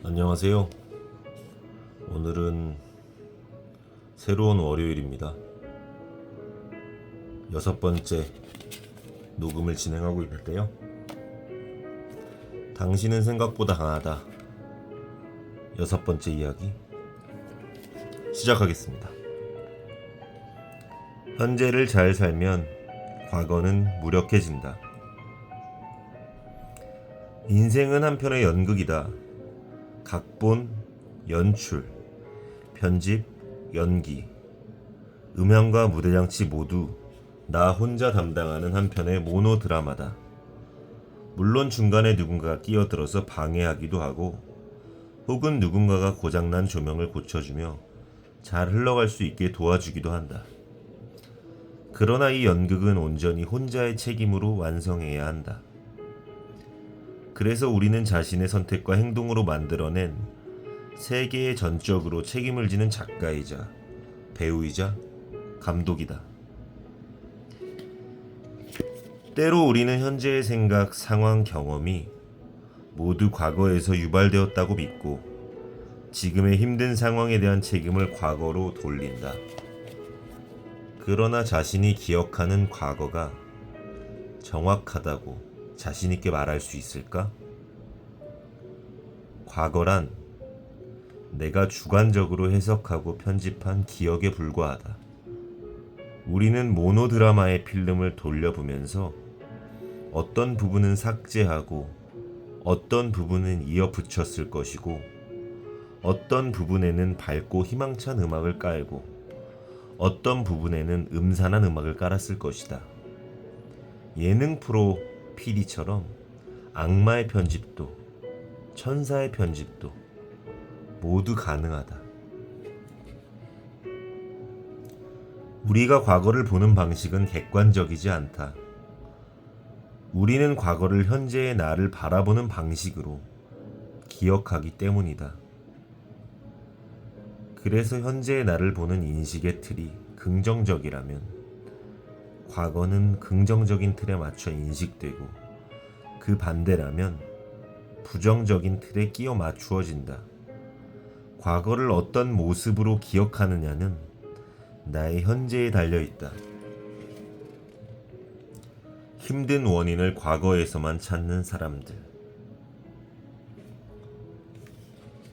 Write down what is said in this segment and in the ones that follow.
안녕하세요. 오늘은 새로운 월요일입니다. 6번째 녹음을 진행하고 있는데요. 당신은 생각보다 강하다. 6번째 이야기 시작하겠습니다. 현재를 잘 살면 과거는 무력해진다. 인생은 한편의 연극이다. 각본, 연출, 편집, 연기, 음향과 무대장치 모두 나 혼자 담당하는 한편의 모노 드라마다. 물론 중간에 누군가가 끼어들어서 방해하기도 하고 혹은 누군가가 고장난 조명을 고쳐주며 잘 흘러갈 수 있게 도와주기도 한다. 그러나 이 연극은 온전히 혼자의 책임으로 완성해야 한다. 그래서 우리는 자신의 선택과 행동으로 만들어낸 세계에 전적으로 책임을 지는 작가이자 배우이자 감독이다. 때로 우리는 현재의 생각, 상황, 경험이 모두 과거에서 유발되었다고 믿고 지금의 힘든 상황에 대한 책임을 과거로 돌린다. 그러나 자신이 기억하는 과거가 정확하다고 자신있게 말할 수 있을까? 과거란 내가 주관적으로 해석하고 편집한 기억에 불과하다. 우리는 모노드라마의 필름을 돌려보면서 어떤 부분은 삭제하고 어떤 부분은 이어 붙였을 것이고 어떤 부분에는 밝고 희망찬 음악을 깔고 어떤 부분에는 음산한 음악을 깔았을 것이다. 예능 프로 PD처럼 악마의 편집도 천사의 편집도 모두 가능하다. 우리가 과거를 보는 방식은 객관적이지 않다. 우리는 과거를 현재의 나를 바라보는 방식으로 기억하기 때문이다. 그래서 현재의 나를 보는 인식의 틀이 긍정적이라면 과거는 긍정적인 틀에 맞춰 인식되고 그 반대라면 부정적인 틀에 끼워 맞추어진다. 과거를 어떤 모습으로 기억하느냐는 나의 현재에 달려있다. 힘든 원인을 과거에서만 찾는 사람들.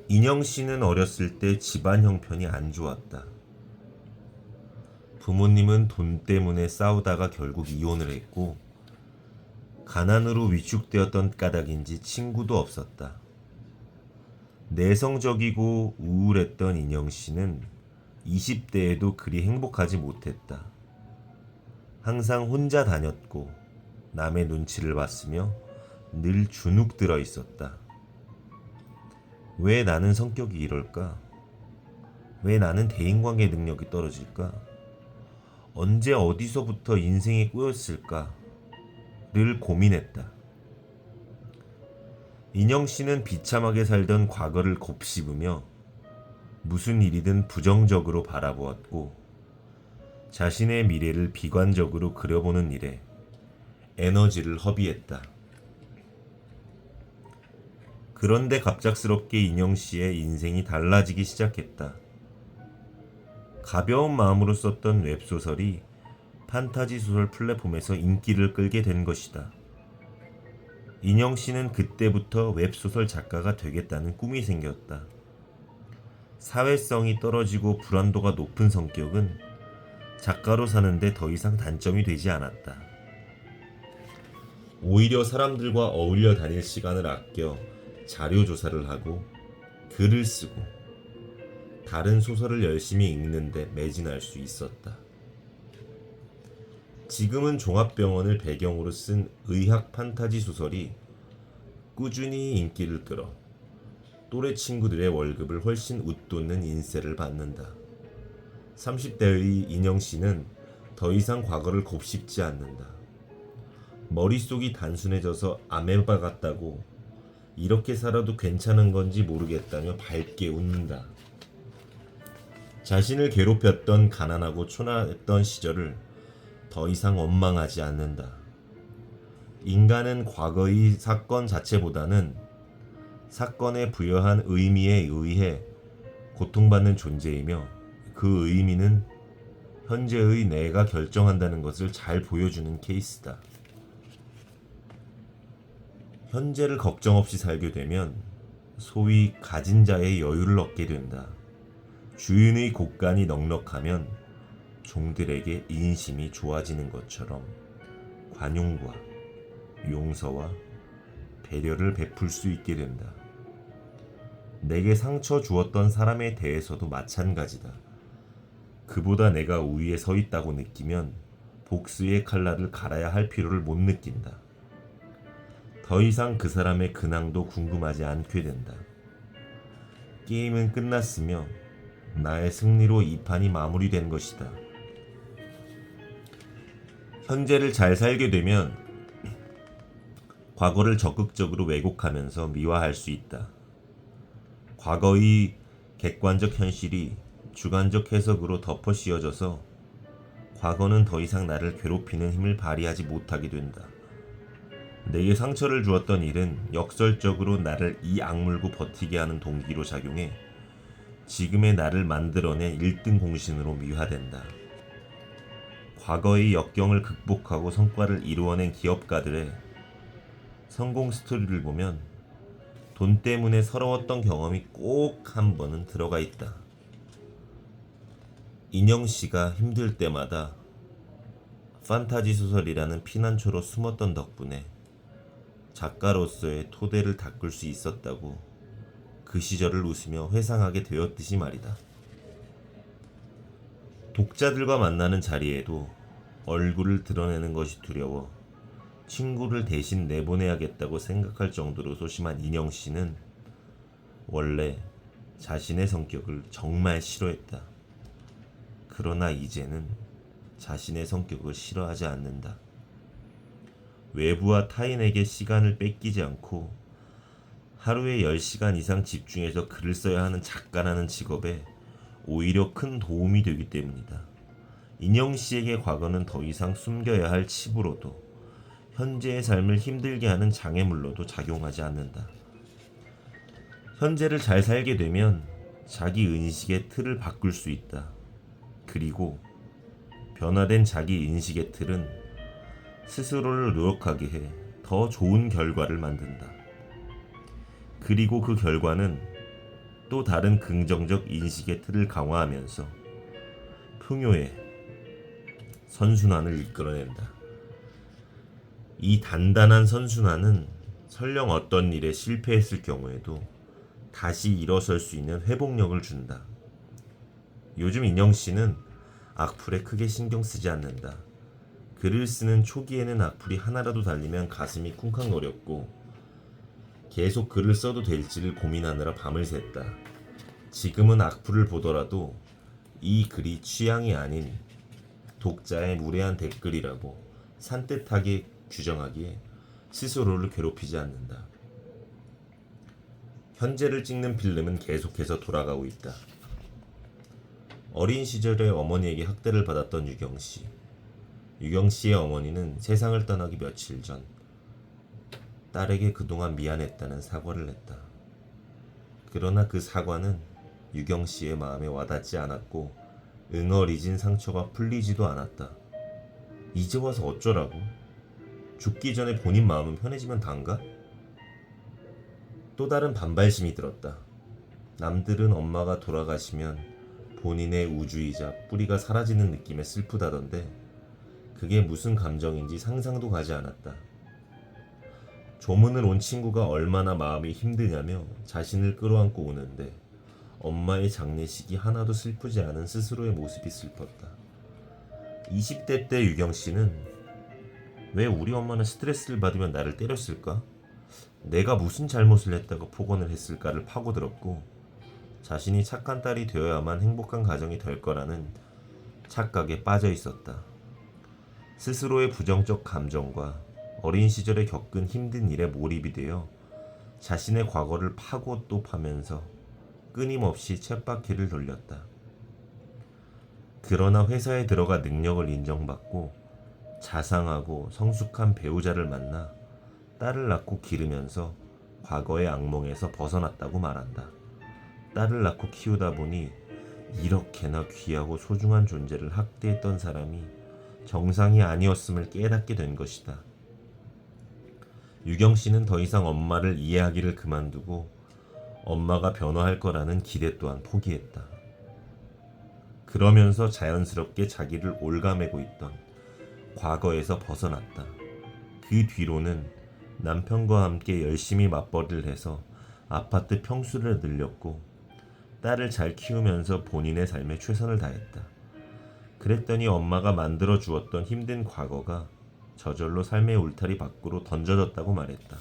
인영씨는 어렸을 때 집안 형편이 안 좋았다. 부모님은 돈 때문에 싸우다가 결국 이혼을 했고 가난으로 위축되었던 까닭인지 친구도 없었다. 내성적이고 우울했던 인영씨는 20대에도 그리 행복하지 못했다. 항상 혼자 다녔고 남의 눈치를 봤으며 늘 주눅 들어 있었다. 왜 나는 성격이 이럴까? 왜 나는 대인관계 능력이 떨어질까? 언제 어디서부터 인생이 꼬였을까? 늘 고민했다. 인영씨는 비참하게 살던 과거를 곱씹으며 무슨 일이든 부정적으로 바라보았고 자신의 미래를 비관적으로 그려보는 일에 에너지를 허비했다. 그런데 갑작스럽게 인영씨의 인생이 달라지기 시작했다. 가벼운 마음으로 썼던 웹소설이 판타지 소설 플랫폼에서 인기를 끌게 된 것이다. 인영씨는 그때부터 웹소설 작가가 되겠다는 꿈이 생겼다. 사회성이 떨어지고 불안도가 높은 성격은 작가로 사는데 더 이상 단점이 되지 않았다. 오히려 사람들과 어울려 다닐 시간을 아껴 자료 조사를 하고 글을 쓰고 다른 소설을 열심히 읽는데 매진할 수 있었다. 지금은 종합병원을 배경으로 쓴 의학 판타지 소설이 꾸준히 인기를 끌어 또래 친구들의 월급을 훨씬 웃돋는 인세를 받는다. 30대의 인영씨는 더 이상 과거를 곱씹지 않는다. 머릿속이 단순해져서 아메바 같다고 이렇게 살아도 괜찮은 건지 모르겠다며 밝게 웃는다. 자신을 괴롭혔던 가난하고 초라했던 시절을 더 이상 원망하지 않는다. 인간은 과거의 사건 자체보다는 사건에 부여한 의미에 의해 고통받는 존재이며 그 의미는 현재의 내가 결정한다는 것을 잘 보여주는 케이스다. 현재를 걱정 없이 살게 되면 소위 가진 자의 여유를 얻게 된다. 주인의 곳간이 넉넉하면 종들에게 인심이 좋아지는 것처럼 관용과 용서와 배려를 베풀 수 있게 된다. 내게 상처 주었던 사람에 대해서도 마찬가지다. 그보다 내가 우위에 서 있다고 느끼면 복수의 칼날을 갈아야 할 필요를 못 느낀다. 더 이상 그 사람의 근황도 궁금하지 않게 된다. 게임은 끝났으며 나의 승리로 이 판이 마무리된 것이다. 현재를 잘 살게 되면 과거를 적극적으로 왜곡하면서 미화할 수 있다. 과거의 객관적 현실이 주관적 해석으로 덮어 씌워져서 과거는 더 이상 나를 괴롭히는 힘을 발휘하지 못하게 된다. 내게 상처를 주었던 일은 역설적으로 나를 이 악물고 버티게 하는 동기로 작용해 지금의 나를 만들어낸 1등 공신으로 미화된다. 과거의 역경을 극복하고 성과를 이루어낸 기업가들의 성공 스토리를 보면 돈 때문에 서러웠던 경험이 꼭 한 번은 들어가 있다. 인영씨가 힘들 때마다 판타지 소설이라는 피난처로 숨었던 덕분에 작가로서의 토대를 닦을 수 있었다고 그 시절을 웃으며 회상하게 되었듯이 말이다. 독자들과 만나는 자리에도 얼굴을 드러내는 것이 두려워 친구를 대신 내보내야겠다고 생각할 정도로 소심한 인영씨는 원래 자신의 성격을 정말 싫어했다. 그러나 이제는 자신의 성격을 싫어하지 않는다. 외부와 타인에게 시간을 뺏기지 않고 하루에 10시간 이상 집중해서 글을 써야 하는 작가라는 직업에 오히려 큰 도움이 되기 때문이다. 인영씨에게 과거는 더 이상 숨겨야 할 칩으로도 현재의 삶을 힘들게 하는 장애물로도 작용하지 않는다. 현재를 잘 살게 되면 자기 인식의 틀을 바꿀 수 있다. 그리고 변화된 자기 인식의 틀은 스스로를 노력하게 해 더 좋은 결과를 만든다. 그리고 그 결과는 또 다른 긍정적 인식의 틀을 강화하면서 풍요의 선순환을 이끌어낸다. 이 단단한 선순환은 설령 어떤 일에 실패했을 경우에도 다시 일어설 수 있는 회복력을 준다. 요즘 인영씨는 악플에 크게 신경 쓰지 않는다. 글을 쓰는 초기에는 악플이 하나라도 달리면 가슴이 쿵쾅거렸고 계속 글을 써도 될지를 고민하느라 밤을 샜다. 지금은 악플을 보더라도 이 글이 취향이 아닌 독자의 무례한 댓글이라고 산뜻하게 규정하기에 스스로를 괴롭히지 않는다. 현재를 찍는 필름은 계속해서 돌아가고 있다. 어린 시절에 어머니에게 학대를 받았던 유경씨. 유경씨의 어머니는 세상을 떠나기 며칠 전 딸에게 그동안 미안했다는 사과를 했다. 그러나 그 사과는 유경씨의 마음에 와닿지 않았고 응어리진 상처가 풀리지도 않았다. 이제 와서 어쩌라고? 죽기 전에 본인 마음은 편해지면 단가? 또 다른 반발심이 들었다. 남들은 엄마가 돌아가시면 본인의 우주이자 뿌리가 사라지는 느낌에 슬프다던데 그게 무슨 감정인지 상상도 가지 않았다. 조문을 온 친구가 얼마나 마음이 힘드냐며 자신을 끌어안고 오는데 엄마의 장례식이 하나도 슬프지 않은 스스로의 모습이 슬펐다. 20대 때 유경씨는 왜 우리 엄마는 스트레스를 받으면 나를 때렸을까? 내가 무슨 잘못을 했다고 폭언을 했을까를 파고들었고 자신이 착한 딸이 되어야만 행복한 가정이 될 거라는 착각에 빠져 있었다. 스스로의 부정적 감정과 어린 시절에 겪은 힘든 일에 몰입이 되어 자신의 과거를 파고 또 파면서 끊임없이 쳇바퀴를 돌렸다. 그러나 회사에 들어가 능력을 인정받고 자상하고 성숙한 배우자를 만나 딸을 낳고 기르면서 과거의 악몽에서 벗어났다고 말한다. 딸을 낳고 키우다 보니 이렇게나 귀하고 소중한 존재를 학대했던 사람이 정상이 아니었음을 깨닫게 된 것이다. 유경 씨는 더 이상 엄마를 이해하기를 그만두고 엄마가 변화할 거라는 기대 또한 포기했다. 그러면서 자연스럽게 자기를 옭아매고 있던 과거에서 벗어났다. 그 뒤로는 남편과 함께 열심히 맞벌이를 해서 아파트 평수를 늘렸고 딸을 잘 키우면서 본인의 삶에 최선을 다했다. 그랬더니 엄마가 만들어 주었던 힘든 과거가 저절로 삶의 울타리 밖으로 던져졌다고 말했다.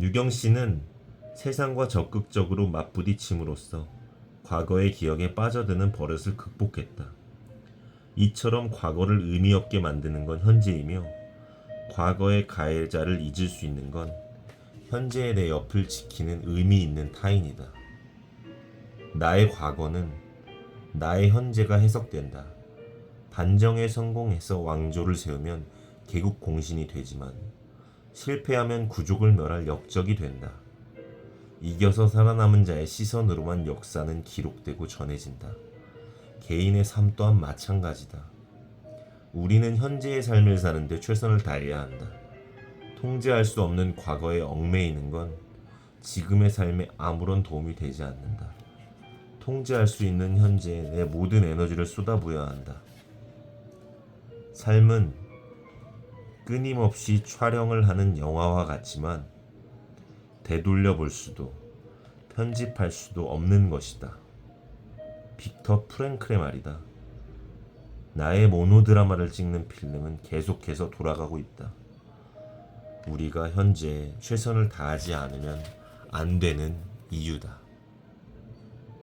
유경 씨는 세상과 적극적으로 맞부딪힘으로써 과거의 기억에 빠져드는 버릇을 극복했다. 이처럼 과거를 의미 없게 만드는 건 현재이며 과거의 가해자를 잊을 수 있는 건 현재의 내 옆을 지키는 의미 있는 타인이다. 나의 과거는 나의 현재가 해석된다. 반정에 성공해서 왕조를 세우면 개국 공신이 되지만 실패하면 구족을 멸할 역적이 된다. 이겨서 살아남은 자의 시선으로만 역사는 기록되고 전해진다. 개인의 삶 또한 마찬가지다. 우리는 현재의 삶을 사는데 최선을 다해야 한다. 통제할 수 없는 과거에 얽매이는 건 지금의 삶에 아무런 도움이 되지 않는다. 통제할 수 있는 현재에 내 모든 에너지를 쏟아부어야 한다. 삶은 끊임없이 촬영을 하는 영화와 같지만 되돌려 볼 수도 편집할 수도 없는 것이다. 빅터 프랭클의 말이다. 나의 모노드라마를 찍는 필름은 계속해서 돌아가고 있다. 우리가 현재에 최선을 다하지 않으면 안 되는 이유다.